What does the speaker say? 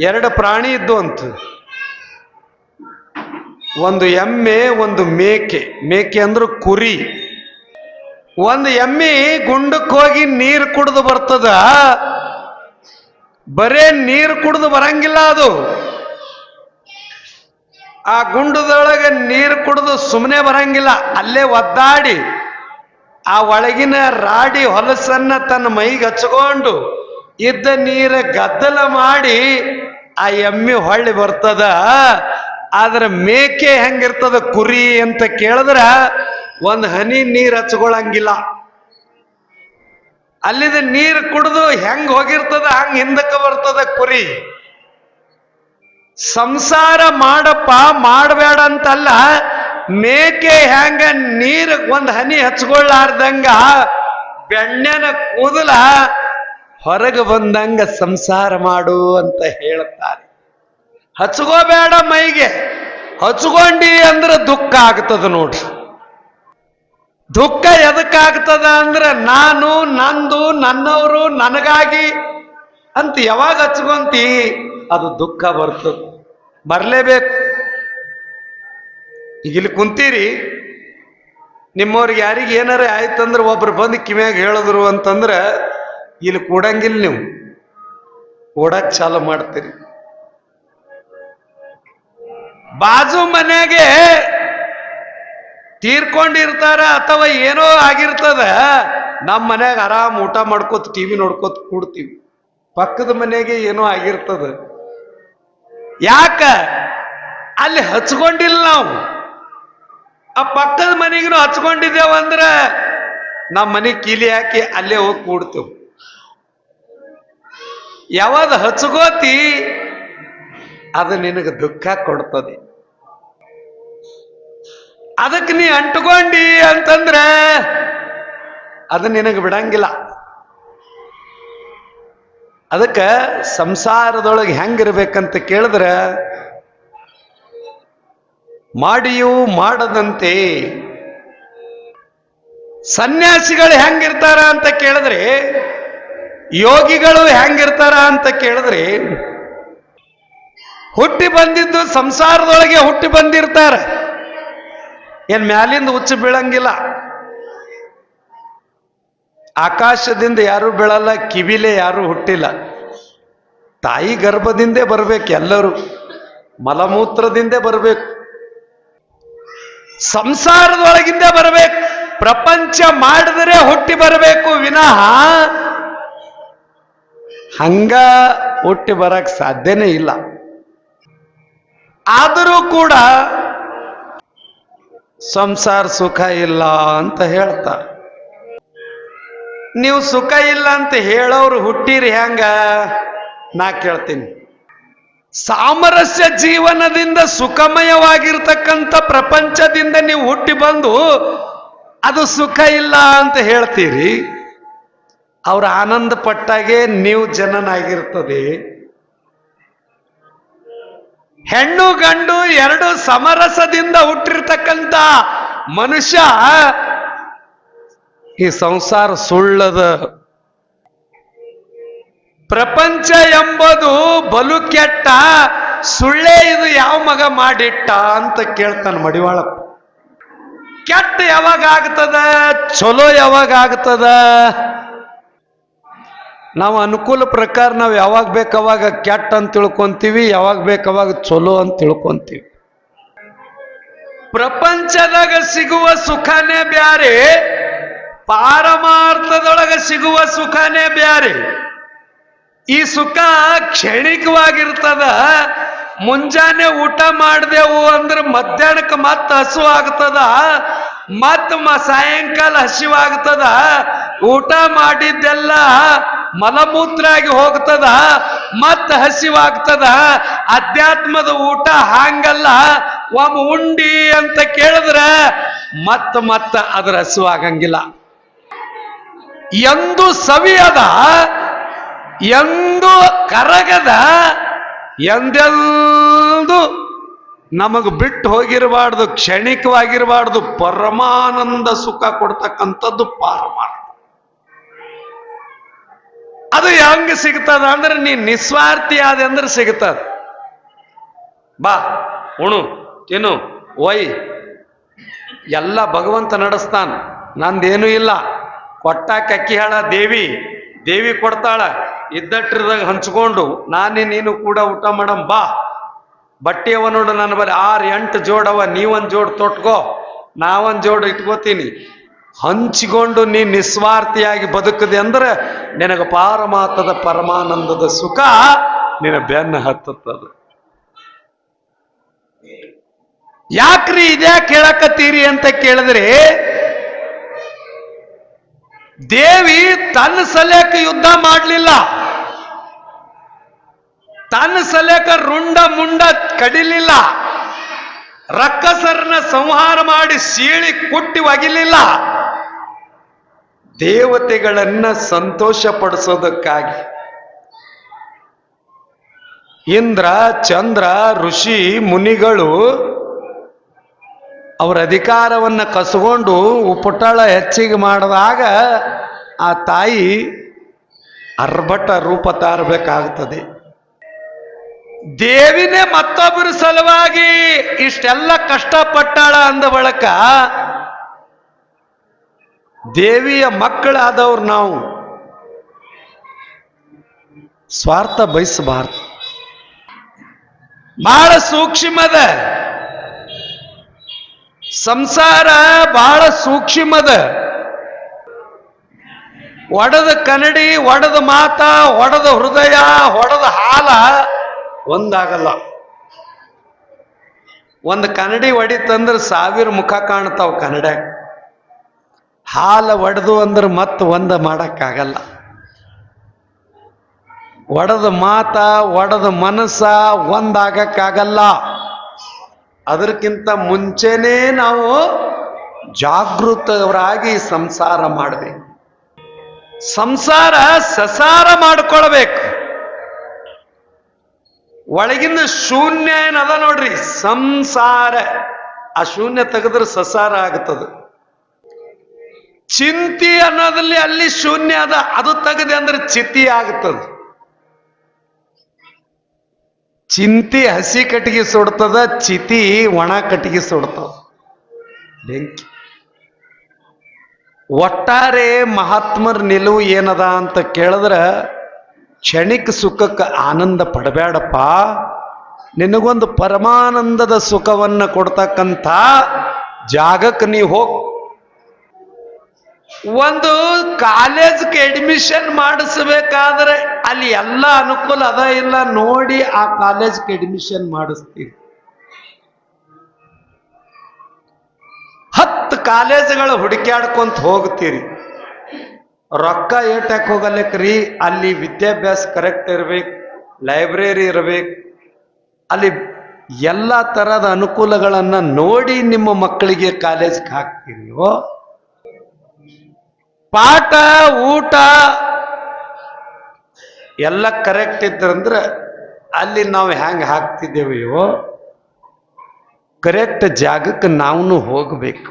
ಎರಡು ಪ್ರಾಣಿ ಇದ್ದು ಅಂತ. ಒಂದು ಎಮ್ಮೆ, ಒಂದು ಮೇಕೆ. ಮೇಕೆ ಅಂದ್ರೆ ಕುರಿ. ಒಂದು ಎಮ್ಮಿ ಗುಂಡಕ್ಕೆ ಹೋಗಿ ನೀರು ಕುಡಿದು ಬರ್ತದ. ಬರೇ ನೀರು ಕುಡಿದು ಬರಂಗಿಲ್ಲ ಅದು. ಆ ಗುಂಡದೊಳಗೆ ನೀರು ಕುಡಿದು ಸುಮ್ಮನೆ ಬರಂಗಿಲ್ಲ, ಅಲ್ಲೇ ಒದ್ದಾಡಿ ಆ ಒಳಗಿನ ರಾಡಿ ಹೊಲಸನ್ನ ತನ್ನ ಮೈಗೆ ಹಚ್ಕೊಂಡು ಇದ್ದ ನೀರ ಗದ್ದಲ ಮಾಡಿ ಆ ಎಮ್ಮಿ ಹೊಳ್ಳಿ ಬರ್ತದ. ಆದ್ರೆ ಮೇಕೆ ಹೆಂಗಿರ್ತದ ಕುರಿ ಅಂತ ಕೇಳಿದ್ರ ಒಂದು ಹನಿ ನೀರು ಹಚ್ಕೊಳಂಗಿಲ್ಲ. ಅಲ್ಲಿದ ನೀರು ಕುಡಿದು ಹೆಂಗ್ ಹೋಗಿರ್ತದ ಹಂಗ ಹಿಂದಕ್ಕೆ ಬರ್ತದ ಕುರಿ. ಸಂಸಾರ ಮಾಡಪ್ಪ ಮಾಡಬೇಡ ಅಂತಲ್ಲ, ಮೇಕೆ ಹೆಂಗ ನೀರು ಒಂದು ಹನಿ ಹಚ್ಕೊಳ್ಳಾರ್ದಂಗ ಬೆಣ್ಣೆನ ಕೂದಲ ಹೊರಗೆ ಬಂದಂಗ ಸಂಸಾರ ಮಾಡು ಅಂತ ಹೇಳ್ತಾರೆ. ಹಚ್ಕೋಬೇಡ ಮೈಗೆ, ಹಚ್ಕೊಂಡಿ ಅಂದ್ರೆ ದುಃಖ ಆಗ್ತದ ನೋಡ್ರಿ. ದುಃಖ ಎದಕ್ಕಾಗ್ತದ ಅಂದ್ರೆ ನಾನು, ನಂದು, ನನ್ನವರು, ನನಗಾಗಿ ಅಂತ ಯಾವಾಗ ಹಚ್ಕೊಂತಿ ಅದು ದುಃಖ ಬರ್ತದೆ, ಬರಲೇಬೇಕು. ಈಗ ಇಲ್ಲಿ ಕುಂತೀರಿ, ನಿಮ್ಮವ್ರಿಗೆ ಯಾರಿಗೆ ಏನಾರ ಆಯ್ತಂದ್ರೆ ಒಬ್ರು ಬಂದು ಕಿವ್ಯಾಗ ಹೇಳಿದ್ರು ಅಂತಂದ್ರೆ ಇಲ್ಲಿ ಕೂಡಂಗಿಲ್ಲ, ನೀವು ಕೂಡಕ್ ಚಾಲು ಮಾಡ್ತೀರಿ. ಬಾಜು ಮನೆಗೆ ತೀರ್ಕೊಂಡಿರ್ತಾರ ಅಥವಾ ಏನೋ ಆಗಿರ್ತದ, ನಮ್ಮ ಮನ್ಯಾಗ ಆರಾಮ್ ಊಟ ಮಾಡ್ಕೋತ ಟಿವಿ ನೋಡ್ಕೋತ ಕೂಡ್ತೀವಿ. ಪಕ್ಕದ ಮನೆಗೆ ಏನೋ ಆಗಿರ್ತದ, ಯಾಕ ಅಲ್ಲಿ ಹಚ್ಕೊಂಡಿಲ್ಲ ನಾವು. ಆ ಪಕ್ಕದ ಮನೆಗೂ ಹಚ್ಕೊಂಡಿದ್ದೇವಂದ್ರ ನಮ್ಮ ಮನೆ ಕೀಲಿ ಹಾಕಿ ಅಲ್ಲೇ ಹೋಗಿ ಕೂಡ್ತೇವೆ. ಯಾವಾಗ ಹಚ್ಕೋತಿ ಅದು ನಿನಗೆ ದುಃಖ ಕೊಡ್ತದೆ. ಅದಕ್ಕೆ ನೀ ಅಂಟ್ಕೊಂಡಿ ಅಂತಂದ್ರೆ ಅದು ನಿನಗೆ ಬಿಡಂಗಿಲ್ಲ. ಅದಕ್ಕೆ ಸಂಸಾರದೊಳಗೆ ಹೆಂಗಿರ್ಬೇಕಂತ ಕೇಳಿದ್ರೆ ಮಾಡಿಯೂ ಮಾಡದಂತೆ. ಸನ್ಯಾಸಿಗಳು ಹೆಂಗಿರ್ತಾರ ಅಂತ ಕೇಳಿದ್ರೆ, ಯೋಗಿಗಳು ಹೆಂಗಿರ್ತಾರ ಅಂತ ಕೇಳಿದ್ರೆ, ಹುಟ್ಟಿ ಬಂದಿದ್ದು ಸಂಸಾರದೊಳಗೆ ಹುಟ್ಟಿ ಬಂದಿರ್ತಾರ. ಏನ್ ಮ್ಯಾಲಿಂದ ಹುಚ್ಚು ಬೀಳಂಗಿಲ್ಲ. ಆಕಾಶದಿಂದ ಯಾರು ಬೀಳಲ್ಲ, ಕಿವಿಲೆ ಯಾರು ಹುಟ್ಟಿಲ್ಲ. ತಾಯಿ ಗರ್ಭದಿಂದೇ ಬರ್ಬೇಕು, ಎಲ್ಲರೂ ಮಲಮೂತ್ರದಿಂದೇ ಬರ್ಬೇಕು, ಸಂಸಾರದೊಳಗಿಂದ ಬರಬೇಕು. ಪ್ರಪಂಚ ಮಾಡಿದರೆ ಹುಟ್ಟಿ ಬರಬೇಕು ವಿನಃ ಹಂಗ ಹುಟ್ಟಿ ಬರಕ್ ಸಾಧ್ಯನೇ ಇಲ್ಲ. ಆದರೂ ಕೂಡ ಸಂಸಾರ ಸುಖ ಇಲ್ಲ ಅಂತ ಹೇಳ್ತಾರೆ. ನೀವು ಸುಖ ಇಲ್ಲ ಅಂತ ಹೇಳೋರು ಹುಟ್ಟಿರಿ ಹೆಂಗ? ನಾ ಕೇಳ್ತೀನಿ. ಸಾಮರಸ್ಯ ಜೀವನದಿಂದ ಸುಖಮಯವಾಗಿರ್ತಕ್ಕಂಥ ಪ್ರಪಂಚದಿಂದ ನೀವು ಹುಟ್ಟಿ ಬಂದು ಅದು ಸುಖ ಇಲ್ಲ ಅಂತ ಹೇಳ್ತೀರಿ. ಅವ್ರ ಆನಂದ ಪಟ್ಟಾಗೆ ನೀವು ಜನನಾಗಿರ್ತದೆ. ಹೆಣ್ಣು ಗಂಡು ಎರಡು ಸಮರಸದಿಂದ ಹುಟ್ಟಿರ್ತಕ್ಕಂಥ ಮನುಷ್ಯ ಈ ಸಂಸಾರ ಸುಳ್ಳದ. ಪ್ರಪಂಚ ಎಂಬುದು ಬಲು ಕೆಟ್ಟ, ಸುಳ್ಳೇ ಇದು ಯಾವ ಮಗ ಮಾಡಿಟ್ಟ ಅಂತ ಕೇಳ್ತಾನ ಮಡಿವಾಳಪ್ಪ. ಕೆಟ್ಟ ಯಾವಾಗ ಆಗ್ತದ, ಚಲೋ ಯಾವಾಗ ಆಗ್ತದ? ನಾವು ಅನುಕೂಲ ಪ್ರಕಾರ ನಾವು ಯಾವಾಗ ಬೇಕವಾಗ ಕೆಟ್ಟ ಅಂತ ತಿಳ್ಕೊಂತೀವಿ, ಯಾವಾಗ ಬೇಕವಾಗ ಚಲೋ ಅಂತ ತಿಳ್ಕೊಂತೀವಿ. ಪ್ರಪಂಚದಾಗ ಸಿಗುವ ಸುಖನೇ ಬ್ಯಾರೆ, ಪಾರಮಾರ್ಥದೊಳಗೆ ಸಿಗುವ ಸುಖನೇ ಬ್ಯಾರೆ. ಈ ಸುಖ ಕ್ಷಣಿಕವಾಗಿರ್ತದ. ಮುಂಜಾನೆ ಊಟ ಮಾಡಿದೆವು ಅಂದ್ರೆ ಮಧ್ಯಾಹ್ನಕ್ಕೆ ಮತ್ತೆ ಹಸು ಆಗ್ತದ, ಮತ್ತ ಸಾಯಂಕಾಲ ಹಸಿವಾಗ್ತದ. ಊಟ ಮಾಡಿದ್ದೆಲ್ಲ ಮಲಮೂತ್ರ ಆಗಿ ಹೋಗ್ತದ, ಮತ್ತ ಹಸಿವಾಗ್ತದ. ಅಧ್ಯಾತ್ಮದ ಊಟ ಹಾಂಗಲ್ಲ, ಒಮ್ಮೆ ಉಂಡಿ ಅಂತ ಕೇಳಿದ್ರೆ ಮತ್ತ ಅದ್ರ ಹಸಿವಾಗಂಗಿಲ್ಲ. ಎಂದು ಸವಿಯದ, ಎಂದು ಕರಗದ, ಎಂದೆಂದು ನಮಗ್ ಬಿಟ್ಟು ಹೋಗಿರಬಾರ್ದು, ಕ್ಷಣಿಕವಾಗಿರಬಾರ್ದು. ಪರಮಾನಂದ ಸುಖ ಕೊಡ್ತಕ್ಕಂಥದ್ದು ಪಾರಮಾರ್ಥ. ಅದು ಹೆಂಗ್ ಸಿಗ್ತದ ಅಂದ್ರೆ ನೀ ನಿಸ್ವಾರ್ಥಿ ಆದ ಅಂದ್ರೆ ಸಿಗ್ತದ. ಬಾ ಉಣು ತಿನ್ನು ಒಯ್ ಎಲ್ಲ ಭಗವಂತ ನಡೆಸ್ತಾನ, ನಂದೇನೂ ಇಲ್ಲ. ಕೊಟ್ಟಾಕ ಅಕ್ಕಿ ಹೇಳ ದೇವಿ ಕೊಡ್ತಾಳ, ಇದ್ದಟ್ರದಾಗ ಹಂಚ್ಕೊಂಡು ನೀನು ಕೂಡ ಊಟ ಮಾಡಮ್. ಬಾ ಬಟ್ಟೆ ಅವ ನೋಡು, ನನ್ನ ಬರೀ 6-8 ಜೋಡವ, ನೀವೊಂದು ಜೋಡ್ ತೊಟ್ಕೋ, ನಾವೊಂದು ಜೋಡ್ ಇಟ್ಕೋತೀನಿ. ಹಂಚಿಕೊಂಡು ನೀ ನಿಸ್ವಾರ್ಥಿಯಾಗಿ ಬದುಕದೆ ಅಂದ್ರೆ ನಿನಗ ಪಾರಮಾರ್ಥದ ಪರಮಾನಂದದ ಸುಖ ನಿನ್ನ ಬೆನ್ನ ಹತ್ತದ. ಯಾಕ್ರಿ ಇದ್ಯಾಕೆ ಹೇಳಕತ್ತೀರಿ ಅಂತ ಕೇಳಿದ್ರೆ, ದೇವಿ ತನ್ನ ಸಲಕ ಯುದ್ಧ ಮಾಡಲಿಲ್ಲ, ತನ್ನ ಸಲಕ ರುಂಡ ಮುಂಡ ಕಡಿಲಿಲ್ಲ, ರಕ್ಕಸರನ್ನ ಸಂಹಾರ ಮಾಡಿ ಸೀಳಿ ಕುಟ್ಟಿ ಒಗಿಲಿಲ್ಲ. ದೇವತೆಗಳನ್ನ ಸಂತೋಷ ಪಡಿಸೋದಕ್ಕಾಗಿ ಇಂದ್ರ ಚಂದ್ರ ಋಷಿ ಮುನಿಗಳು ಅವರ ಅಧಿಕಾರವನ್ನು ಕಸ್ಕೊಂಡು ಉಪಟಳ ಹೆಚ್ಚಿಗೆ ಮಾಡಿದಾಗ ಆ ತಾಯಿ ಅರ್ಭಟ ರೂಪ ತಾರಬೇಕಾಗ್ತದೆ. ದೇವಿನೇ ಮತ್ತೊಬ್ಬರ ಸಲುವಾಗಿ ಇಷ್ಟೆಲ್ಲ ಕಷ್ಟಪಟ್ಟಾಳ ಅಂದ ಬಳಿಕ ದೇವಿಯ ಮಕ್ಕಳಾದವ್ರು ನಾವು ಸ್ವಾರ್ಥ ಬಯಸಬಾರ್ದು. ಬಹಳ ಸೂಕ್ಷ್ಮದ ಸಂಸಾರ, ಬಹಳ ಸೂಕ್ಷ್ಮದ. ಒಡೆದ ಕನ್ನಡಿ, ಒಡೆದ ಮಾತ, ಒಡೆದ ಹೃದಯ, ಒಡೆದ ಹಾಲ ಒಂದಾಗಲ್ಲ. ಒಂದು ಕನ್ನಡಿ ಒಡಿತಂದ್ರೆ 1000 ಮುಖ ಕಾಣ್ತಾವ ಕನ್ನಡ. ಹಾಲ ಒಡೆದು ಅಂದ್ರೆ ಮತ್ತೆ ಒಂದ ಮಾಡಕ್ಕಾಗಲ್ಲ. ಒಡೆದ ಮಾತ, ಒಡೆದ ಮನಸ್ಸ ಒಂದಾಗಕ್ಕಾಗಲ್ಲ. ಅದಕ್ಕಿಂತ ಮುಂಚೆನೇ ನಾವು ಜಾಗೃತರಾಗಿ ಸಂಸಾರ ಮಾಡಬೇಕು. ಸಂಸಾರ ಸಸಾರ ಮಾಡ್ಕೊಳ್ಬೇಕು. ಒಳಗಿನ ಶೂನ್ಯ ಏನದ ನೋಡ್ರಿ ಸಂಸಾರ, ಆ ಶೂನ್ಯ ತೆಗೆದ್ರೆ ಸಸಾರ ಆಗ್ತದೆ. ಚಿಂತಿ ಅನ್ನೋದಲ್ಲಿ ಅಲ್ಲಿ ಶೂನ್ಯ ಅದ, ಅದು ತೆಗೆದೆ ಅಂದ್ರೆ ಚಿತಿ ಆಗ್ತದೆ. ಚಿಂತಿ ಹಸಿ ಕಟ್ಟಿಗೆ ಸುಡ್ತದ, ಚಿತಿ ಒಣ ಕಟ್ಟಿಗೆ ಸುಡ್ತದ, ಬೆಂಕಿ. ಒಟ್ಟಾರೆ ಮಹಾತ್ಮರ ನಿಲುವು ಏನದ ಅಂತ ಕೇಳಿದ್ರೆ, ಕ್ಷಣಿಕ ಸುಖಕ್ಕೆ ಆನಂದ ಪಡಬೇಡಪ್ಪ, ನಿನಗೊಂದು ಪರಮಾನಂದದ ಸುಖವನ್ನು ಕೊಡ್ತಕ್ಕಂಥ ಜಾಗಕ್ಕೆ ನೀವು ಹೋಗ್. ಒಂದು ಕಾಲೇಜ್ಗೆ ಅಡ್ಮಿಷನ್ ಮಾಡಿಸ್ಬೇಕಾದ್ರೆ ಅಲ್ಲಿ ಎಲ್ಲ ಅನುಕೂಲ ಅದ ಇಲ್ಲ ನೋಡಿ ಆ ಕಾಲೇಜ್ಗೆ ಅಡ್ಮಿಷನ್ ಮಾಡಿಸ್ತೀವಿ. 10 ಕಾಲೇಜುಗಳು ಹುಡುಕ್ಯಾಡ್ಕೊಂತ ಹೋಗ್ತೀರಿ. ರೊಕ್ಕ ಏಟಕ್ಕೆ ಹೋಗಲಿಕ್ರಿ? ಅಲ್ಲಿ ವಿದ್ಯಾಭ್ಯಾಸ ಕರೆಕ್ಟ್ ಇರ್ಬೇಕು, ಲೈಬ್ರರಿ ಇರ್ಬೇಕು, ಅಲ್ಲಿ ಎಲ್ಲ ತರದ ಅನುಕೂಲಗಳನ್ನ ನೋಡಿ ನಿಮ್ಮ ಮಕ್ಕಳಿಗೆ ಕಾಲೇಜ್ಗೆ ಹಾಕ್ತೀರಿ. ಪಾಠ ಊಟ ಎಲ್ಲ ಕರೆಕ್ಟ್ ಇದ್ರಂದ್ರೆ ಅಲ್ಲಿ ನಾವು ಹ್ಯಾಂಗ ಹಾಕ್ತಿದ್ದೇವೆಯೋ ಕರೆಕ್ಟ್ ಜಾಗಕ್ಕೆ ನಾವು ಹೋಗ್ಬೇಕು.